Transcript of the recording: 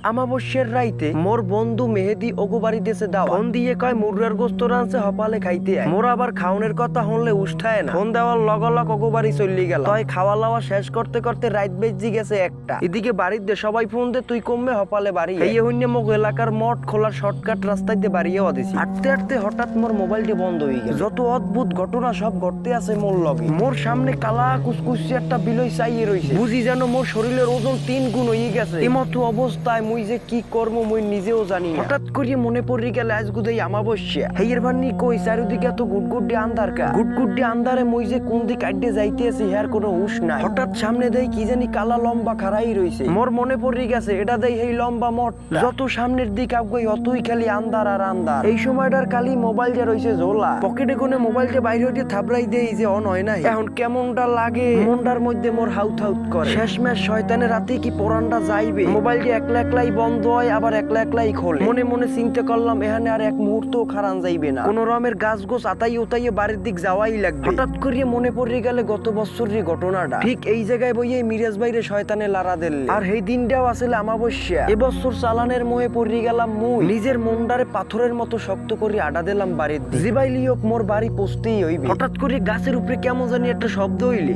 আমাবস্যার রাইতে মোর বন্ধু মেহেদি ওগো বাড়ি দেশে দাওয়া ফোন দিয়ে কয় মুরগার গোস্ত রানছে হপালে খাইতে আয়। মোর আবার খাওনের কথা হনলে উষ্ঠায় না, ফোন দেওয়ার লগলগ ওগো বাড়ি চললি গেল। তাই খাওয়া লাওয়া শেষ করতে করতে রাত বেজে গেছে একটা। এদিকে বাড়ির দে সবাই ফোন দে তুই কমবে হপালে বাড়ি এই হইনে মগ এলাকার মঠ খোলার শর্টকাট রাস্তায় দিয়ে বাড়িয়েও দিছি। হাঁটতে হাঁটতে হঠাৎ মোর মোবাইলটি বন্ধ হয়ে গেল। যত অদ্ভুত ঘটনা সব ঘটতে আছে মোর লগে। মোর সামনে কালা কুচকুচি একটা বিলই চাইয়ে রইছে, বুঝি যেন মোর শরীরের ওজন 3 গুণ হয়ে গেছে। এমতো অবস্থায় মুই যে কি কর্ম মুই নিজেও জানি না। হঠাৎ করে মনে পড়ি গেল আজ গুদেই আমাবস্যা। হেয়ের ভান্নি কই চারিদিকে এত গুটগুড্ডি আন্ধার কা। গুটগুড্ডি আন্ধারে মুই যে কোন দিক আড্ডে যাইতে আছি হেয়ার কোনো হুঁশ নাই। হঠাৎ সামনে দেই কি জানি কালা লম্বা খাড়াই রইছে। মোর মনে পড়ি গেছে এটা দেই হেই লম্বা মঠ। যত সামনের দিক আগুই অতই খালি আন্ধার আর আন্ধার। এই সময়টার খালি মোবাইল যে রইছে ঝোলা। পকেটে কোনে মোবাইলটা বাইরে হইতে থাবড়াই দেই যে অন হয় নাই। এখন কেমনটা লাগে মনটার মধ্যে মোর হাউত হাউত করে। শেষমেশ শয়তানের রাতে কি পরানটা যাইবে। মোবাইলটি একলা একলাই বন্ধ হয় আবার একলা একলাই খোলে। মনে মনে চিন্তা করলাম এখানে আর এক মুহূর্ত খারান যাইবে না। কোন রকমের গাছ গোছ আতাই উতাইয়ে বাড়ির দিক যাওয়াই লাগবে। হঠাৎ করিয়ে মনে পড়ে গেলে গত বছরের ঘটনাটা। ঠিক এই জায়গায় বইয়ে মিরাজ বাইরে শয়তানে লারা দিলে। আর এই দিনটাও আসলে আমাবস্যা। এবছর চালানের মোহে পড়ে গেলাম মুই। নিজের মনটারে পাথরের মতো শক্ত করে আডা দিলাম বাড়ির দিক। জিবাইলি হোক মোর বাড়ি পৌঁছতেই হইবে। হঠাৎ করে গাছের উপরে কেমন জানি একটা শব্দ হইলে